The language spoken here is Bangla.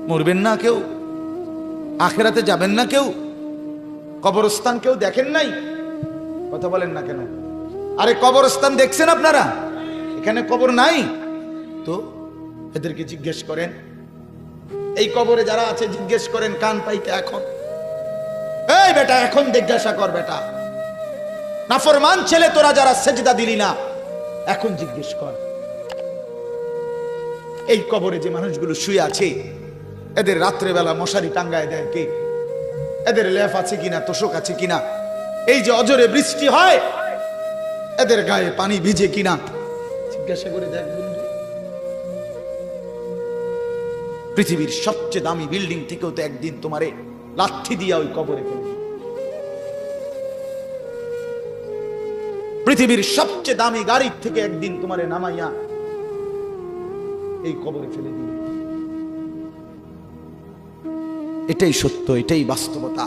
মরবেন না কেউ, আখেরাতে যাবেন না কেউ, কবরস্থান কেউ দেখেন নাই? কথা বলেন না কেন? আরে কবরস্থান দেখছেন আপনারা? এখানে কবর নাই তো এদেরকে জিজ্ঞেস করেন, এই কবরে যারা আছে জিজ্ঞেস করেন কান পাইতে এখন। এই বেটা এখন জিজ্ঞাসা কর বেটা, নাফরমান ছেলে তোরা যারা সেজদা দিলি না, এখন জিজ্ঞেস কর এই কবরে যে মানুষগুলো শুয়ে আছে এদের রাত্রে বেলা মশারি টাঙ্গায় দেয় কে? এদের লেফ আছে কিনা, তোষক আছে কিনা? এই যে অজরে বৃষ্টি হয় এদের গায়ে পানি ভিজে কিনা? জিজ্ঞাসা করে দেখ বন্ধু। পৃথিবীর সবচেয়ে দামি বিল্ডিং থেকেও তো একদিন তোমারে লাঠি দিয়া ওই কবরে ফেলে, পৃথিবীর সবচেয়ে দামি গাড়ির থেকে একদিন তোমারে নামাইয়া এই কবরে ফেলে দিবে। এটাই সত্য, এটাই বাস্তবতা।